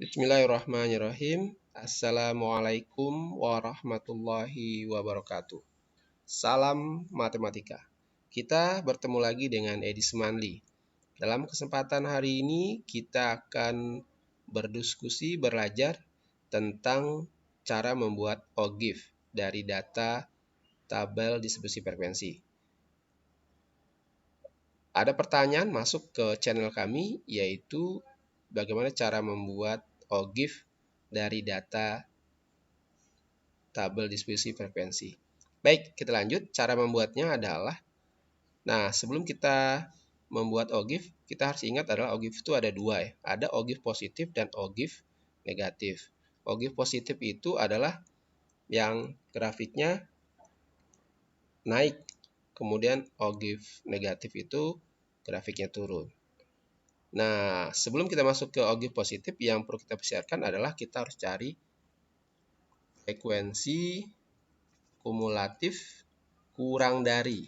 Bismillahirrahmanirrahim. Assalamualaikum warahmatullahi wabarakatuh. Salam matematika. Kita bertemu lagi dengan Edi Sumanli. Dalam kesempatan hari ini kita akan berdiskusi belajar tentang cara membuat OGIF dari data tabel distribusi frekuensi. Ada pertanyaan masuk ke channel kami, yaitu bagaimana cara membuat OGIF dari data tabel distribusi frekuensi. Baik, kita lanjut. Cara membuatnya adalah, sebelum kita membuat OGIF, kita harus ingat adalah OGIF itu ada dua ya. Ada OGIF positif dan OGIF negatif. OGIF positif itu adalah yang grafiknya naik, kemudian OGIF negatif itu grafiknya turun. Nah, sebelum kita masuk ke OGIF positif, yang perlu kita persiapkan adalah kita harus cari frekuensi kumulatif kurang dari.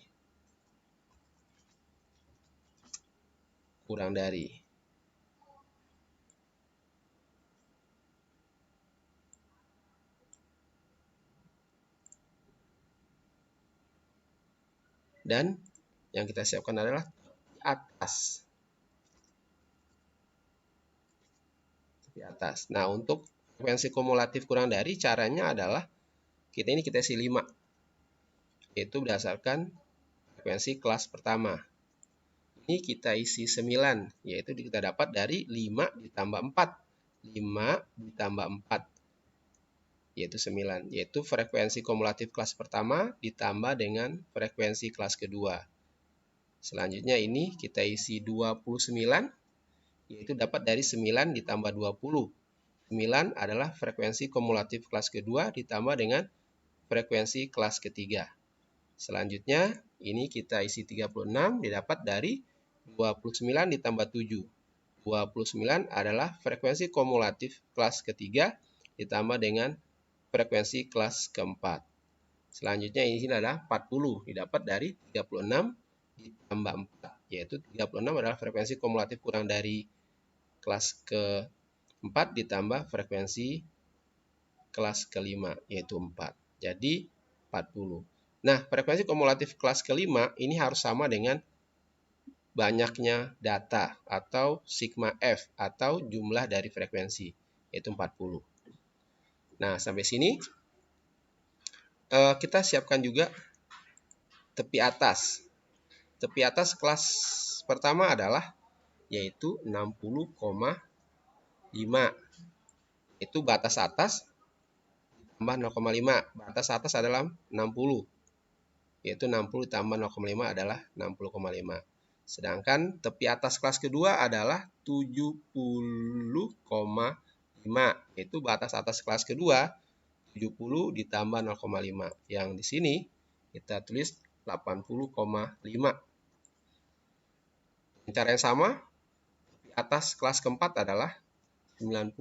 Dan yang kita siapkan adalah tepi atas. Nah, untuk frekuensi kumulatif kurang dari, caranya adalah kita isi 5, yaitu berdasarkan frekuensi kelas pertama. Ini kita isi 9, yaitu kita dapat dari 5 ditambah 4. 5 ditambah 4, yaitu 9. Yaitu frekuensi kumulatif kelas pertama ditambah dengan frekuensi kelas kedua. Selanjutnya ini kita isi 29, yaitu dapat dari 9 ditambah 20. 9 adalah frekuensi kumulatif kelas kedua ditambah dengan frekuensi kelas ketiga. Selanjutnya ini kita isi 36, didapat dari 29 ditambah 7. 29 adalah frekuensi kumulatif kelas ketiga ditambah dengan frekuensi kelas keempat. Selanjutnya ini adalah 40, didapat dari 36 ditambah 4, yaitu 36 adalah frekuensi kumulatif kurang dari kelas keempat ditambah frekuensi kelas kelima, yaitu 4. Jadi 40. Nah, frekuensi kumulatif kelas kelima ini harus sama dengan banyaknya data atau sigma F atau jumlah dari frekuensi, yaitu 40. Nah, sampai sini kita siapkan juga tepi atas. Tepi atas kelas pertama adalah yaitu 60,5. Itu batas atas tambah 0,5. Batas atas adalah 60. Yaitu 60 tambah 0,5 adalah 60,5. Sedangkan tepi atas kelas kedua adalah 70,5. Yaitu batas atas kelas kedua 70 ditambah 0,5. Yang di sini kita tulis 80,5. Cara yang sama, tepi atas kelas keempat adalah 90,5.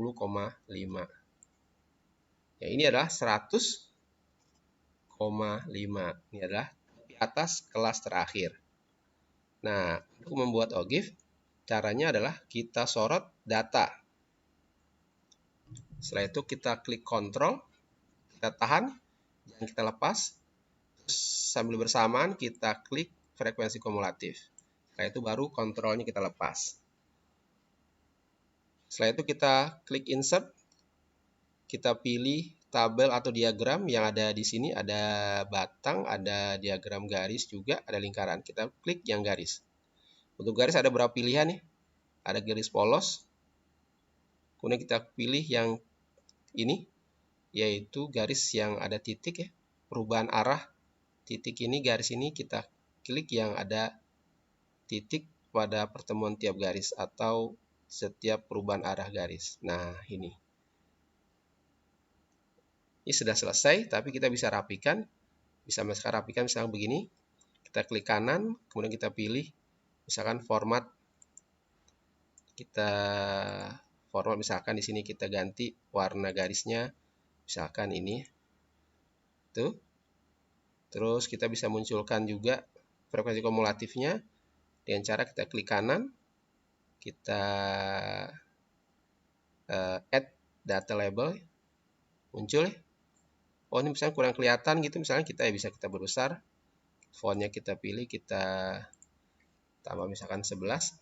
Ya, ini adalah 100,5. Ini adalah tepi atas kelas terakhir. Nah, untuk membuat OGIF, caranya adalah kita sorot data. Setelah itu kita klik Ctrl, kita tahan, dan kita lepas. Terus sambil bersamaan kita klik frekuensi kumulatif. Setelah itu baru kontrolnya kita lepas. Setelah itu kita klik Insert. Kita pilih tabel atau diagram yang ada di sini. Ada batang, ada diagram garis juga, ada lingkaran. Kita klik yang garis. Untuk garis ada beberapa pilihan nih. Ada garis polos. Kemudian kita pilih yang ini, yaitu garis yang ada titik ya. Perubahan arah titik ini, garis ini kita klik yang ada titik pada pertemuan tiap garis atau setiap perubahan arah garis. Nah, ini sudah selesai, tapi kita bisa rapikan. Bisa rapikan misalkan begini. Kita klik kanan, kemudian kita pilih misalkan format. Kita format misalkan di sini kita ganti warna garisnya, misalkan ini. Tuh. Terus kita bisa munculkan juga frekuensi kumulatifnya dengan cara kita klik kanan, kita add data label, muncul ya. Oh ini misalnya kurang kelihatan gitu, misalnya kita bisa kita berbesar, fontnya kita pilih, kita tambah misalkan 11.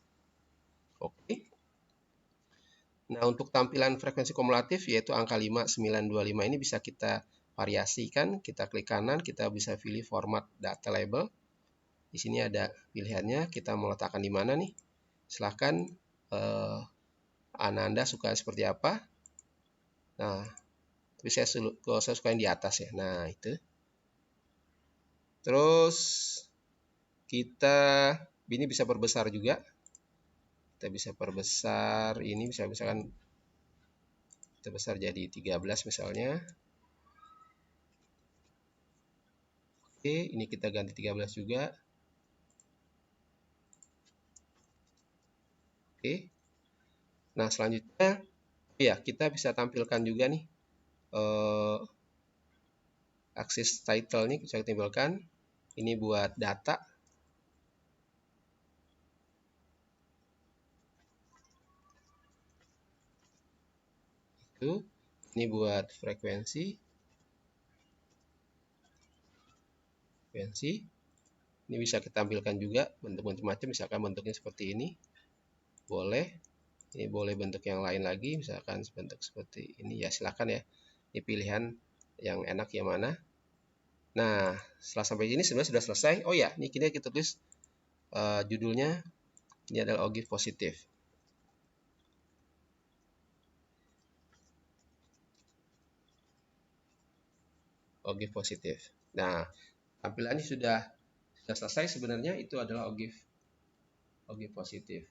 Oke. Nah untuk tampilan frekuensi kumulatif yaitu angka 5925 ini bisa kita variasikan, kita klik kanan, kita bisa pilih format data label. Di sini ada pilihannya, kita mau letakkan di mana nih. Silahkan Anda suka seperti apa. Nah, tapi saya suka yang di atas ya. Nah, itu. Terus kita ini bisa perbesar juga. Kita bisa perbesar ini, bisa misalkan kita besar jadi 13 misalnya. Oke, ini kita ganti 13 juga. Oke. Nah, selanjutnya ya, kita bisa tampilkan juga nih akses title nih bisa kita tampilkan. Ini buat data. Itu. Ini buat frekuensi. Ini bisa kita tampilkan juga bentuk-bentuk macam, misalkan bentuknya seperti ini. Boleh. Ini boleh bentuk yang lain lagi, misalkan bentuk seperti ini. Ya, silakan ya. Ini pilihan yang enak yang mana. Nah, setelah sampai ini sebenarnya sudah selesai. Oh ya, ini kita tulis judulnya. Ini adalah OGIF positif. OGIF positif. Nah, tampilannya sudah selesai sebenarnya, itu adalah OGIF positif.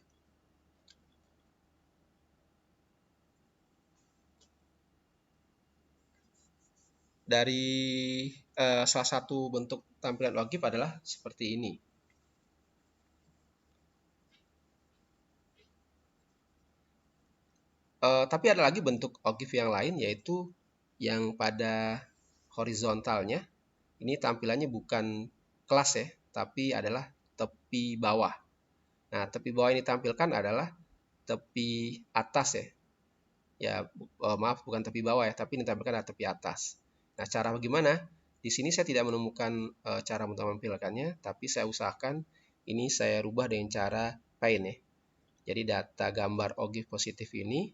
Dari salah satu bentuk tampilan OGIF adalah seperti ini. Tapi ada lagi bentuk OGIF yang lain, yaitu yang pada horizontalnya. Ini tampilannya bukan kelas ya, tapi adalah tepi bawah. Nah, tepi bawah ini tampilkan adalah tepi atas ya. Ya, maaf bukan tepi bawah ya, tapi ini tampilkan adalah tepi atas. Nah, cara bagaimana? Di sini saya tidak menemukan cara untuk menampilkannya, tapi saya usahakan ini saya rubah dengan cara paint ya. Jadi data gambar OGIF positif ini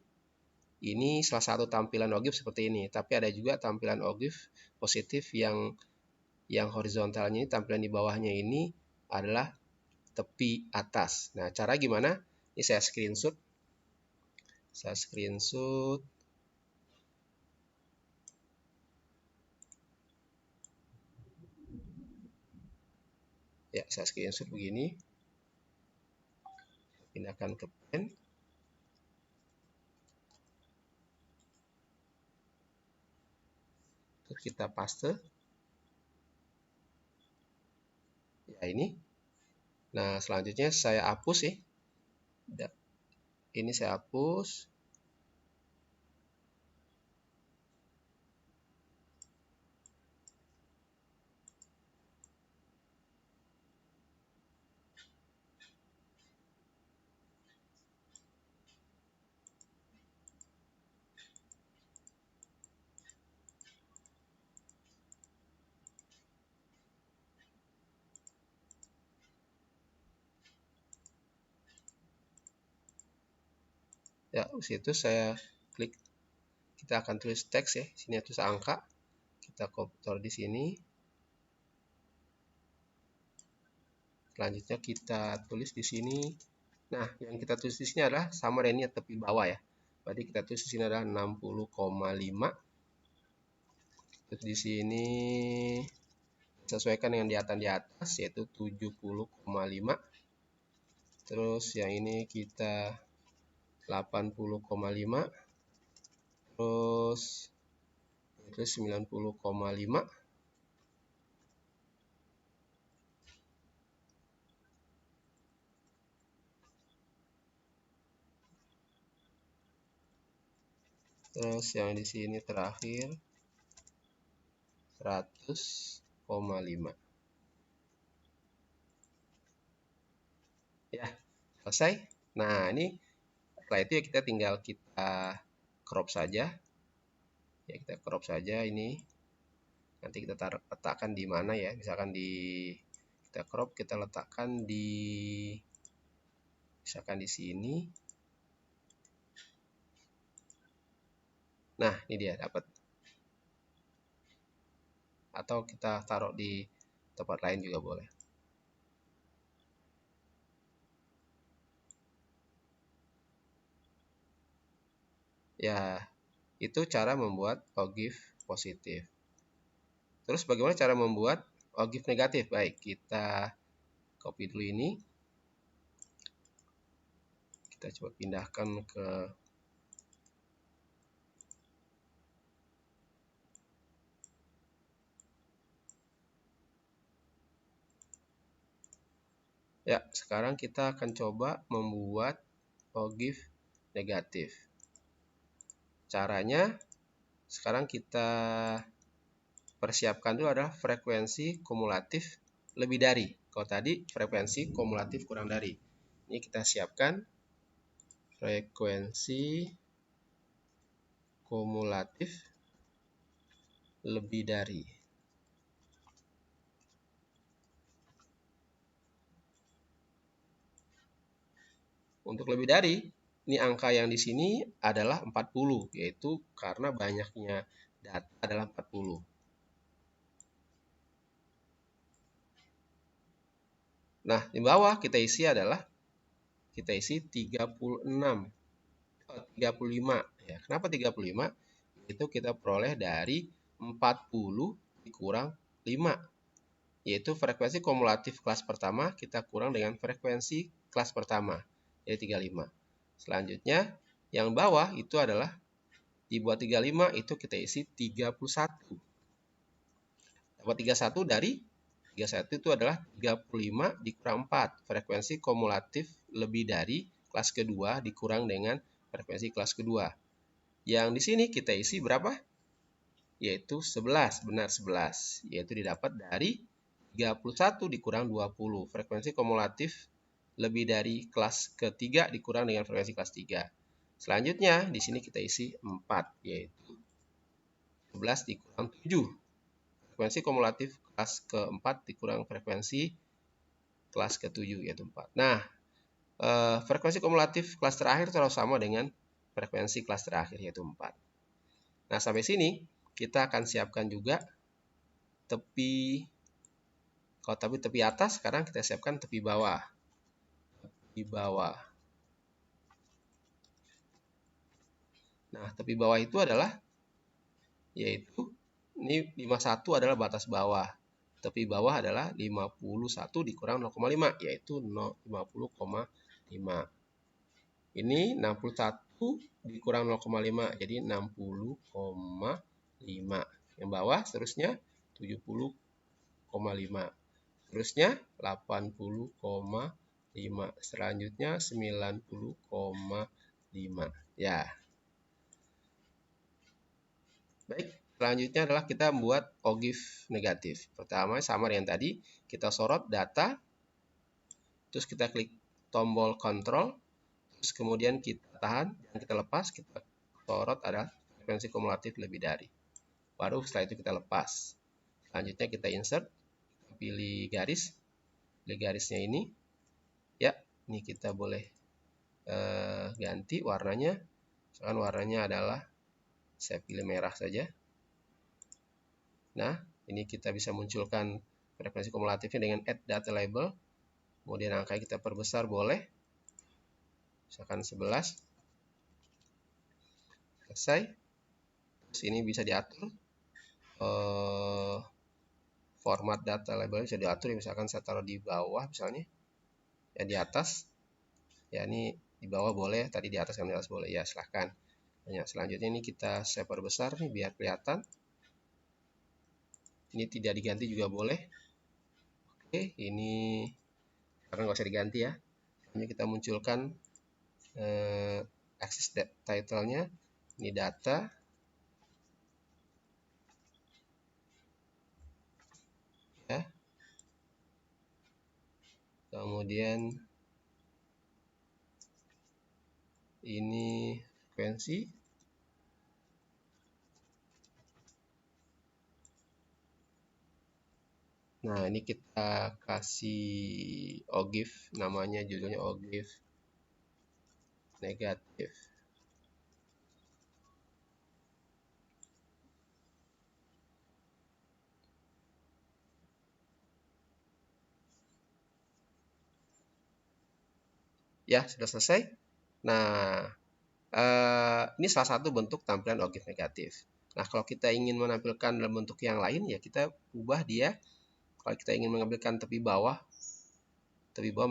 salah satu tampilan OGIF seperti ini. Tapi ada juga tampilan OGIF positif yang horizontalnya ini, tampilan di bawahnya ini adalah tepi atas. Nah, cara gimana? Ini saya screenshot. Ya, saya screenshot begini. Pindahkan ke pen. Terus kita paste. Ya, ini. Nah, selanjutnya saya hapus ya. Ini saya hapus. Ya, situ saya klik. Kita akan tulis teks ya. Sini tulis angka. Kita taruh di sini. Selanjutnya kita tulis di sini. Nah, yang kita tulis di sini adalah sama dengan ini tepi bawah ya. Berarti kita tulis di sini adalah 60,5. Terus di sini sesuaikan dengan di atas yaitu 70,5. Terus yang ini kita 80,5. Terus 90,5. Terus yang di sini terakhir 100,5. Ya, selesai. Nah, ini setelah itu ya kita tinggal crop saja. Ya, kita crop saja ini. Nanti kita letakkan di mana ya? Misalkan kita crop, kita letakkan misalkan di sini. Nah, ini dia dapat. Atau kita taruh di tempat lain juga boleh. Ya, itu cara membuat OGIF positif. Terus bagaimana cara membuat OGIF negatif? Baik, kita copy dulu ini. Kita coba pindahkan ke ya, sekarang kita akan coba membuat OGIF negatif. Caranya sekarang kita persiapkan dulu adalah frekuensi kumulatif lebih dari. Kalau tadi frekuensi kumulatif kurang dari. Ini kita siapkan frekuensi kumulatif lebih dari. Untuk lebih dari, ini angka yang di sini adalah 40, yaitu karena banyaknya data adalah 40. Nah, di bawah kita isi 36, 35. Ya, kenapa 35? Itu kita peroleh dari 40 dikurang 5, yaitu frekuensi kumulatif kelas pertama kita kurang dengan frekuensi kelas pertama, jadi 35. Selanjutnya, yang bawah itu adalah dibuat 35, itu kita isi 31. Dapat 31 dari 31 itu adalah 35 dikurang 4. Frekuensi kumulatif lebih dari kelas kedua dikurang dengan frekuensi kelas kedua. Yang di sini kita isi berapa? Yaitu 11, benar 11. Yaitu didapat dari 31 dikurang 20. Frekuensi kumulatif lebih dari kelas ketiga dikurang dengan frekuensi kelas 3. Selanjutnya, di sini kita isi 4, yaitu 11 dikurang 7. Frekuensi kumulatif kelas keempat dikurang frekuensi kelas ke-7, yaitu 4. Nah, frekuensi kumulatif kelas terakhir terlalu sama dengan frekuensi kelas terakhir, yaitu 4. Nah, sampai sini kita akan siapkan juga tepi. Kalau tepi atas, sekarang kita siapkan tepi bawah. Tepi bawah. Nah, tepi bawah itu adalah, yaitu ini 51 adalah batas bawah. Tepi bawah adalah 51 dikurang 0,5, yaitu 50,5. Ini 61 dikurang 0,5, jadi 60,5. Yang bawah seterusnya 70,5. Seterusnya 80,5. Selanjutnya 90,5. Ya. Baik. Selanjutnya adalah kita membuat OGIF negatif. Pertama sama dengan tadi, kita sorot data, terus kita klik tombol kontrol, terus kemudian kita tahan dan kita lepas, kita sorot ada frekuensi kumulatif lebih dari. Baru setelah itu kita lepas. Selanjutnya kita insert, pilih garisnya ini. Ya, ini kita boleh ganti warnanya. Misalkan warnanya adalah, saya pilih merah saja. Nah, ini kita bisa munculkan frekuensi kumulatifnya dengan add data label. Kemudian angka kita perbesar boleh. Misalkan 11. Selesai. Terus ini bisa diatur. Format data label bisa diatur. Misalkan saya taruh di bawah misalnya. Ya di atas. Ya ini di bawah boleh. Tadi di atas kan di atas boleh. Ya silahkan. Nah, selanjutnya ini kita saya perbesar nih biar kelihatan. Ini tidak diganti juga boleh. Oke, ini karena nggak usah diganti ya. Ini kita munculkan access title-nya. Ini data. Ya. Kemudian ini frekuensi. Nah, ini kita kasih OGIF, namanya judulnya OGIF negatif. Ya, sudah selesai. Nah, ini salah satu bentuk tampilan OGIF negatif. Nah, kalau kita ingin menampilkan dalam bentuk yang lain, ya kita ubah dia. Kalau kita ingin mengambilkan tepi bawah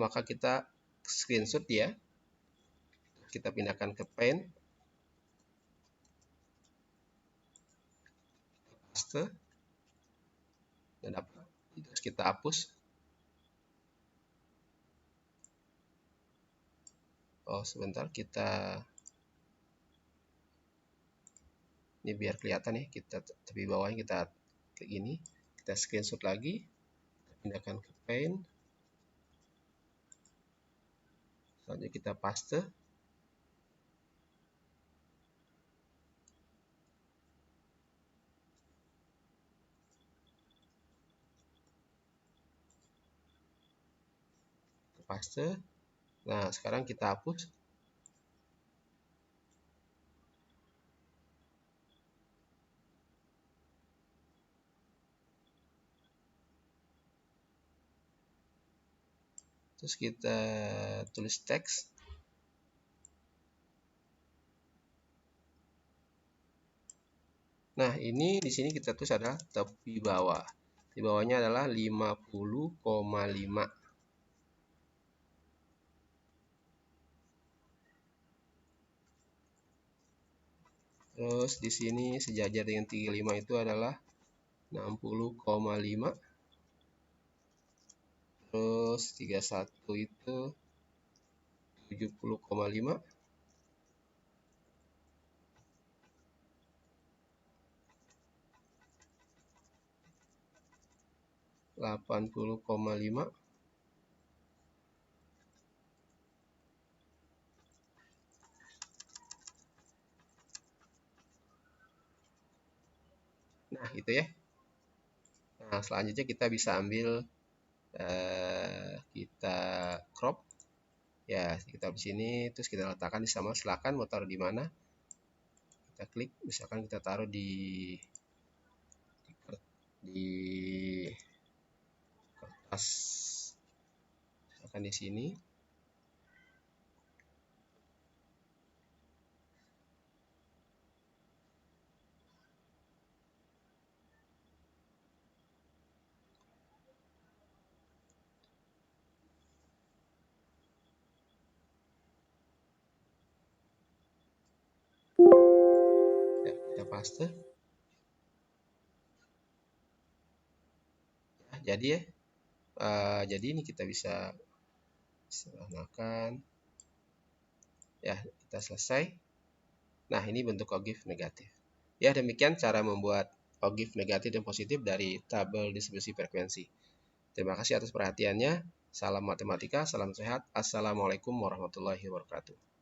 maka kita screenshot dia. Kita pindahkan ke Paint, paste, dan dapat. Terus kita hapus. Oh, sebentar, kita ini biar kelihatan ya, kita tepi bawahnya kita kayak gini, kita screenshot lagi, pindahkan ke Paint, selanjutnya kita paste, Nah, sekarang kita hapus. Terus kita tulis teks. Nah, ini di sini kita tulis adalah tepi bawah. Di bawahnya adalah 50,5. Terus di sini sejajar dengan 35 itu adalah 60,5. Terus 31 itu 70,5. 80,5. Nah, itu ya. Nah, selanjutnya kita bisa ambil, kita crop. Ya, kita di sini, terus kita letakkan di sama. Silakan mau taruh di mana. Kita klik, misalkan kita taruh di kertas, misalkan di sini. Ya, kita paste. Ya, jadi ya, jadi ini kita bisa sederhanakan. Ya, kita selesai. Nah, ini bentuk OGIF negatif. Ya, demikian cara membuat OGIF negatif dan positif dari tabel distribusi frekuensi. Terima kasih atas perhatiannya. Salam matematika, salam sehat. Assalamualaikum warahmatullahi wabarakatuh.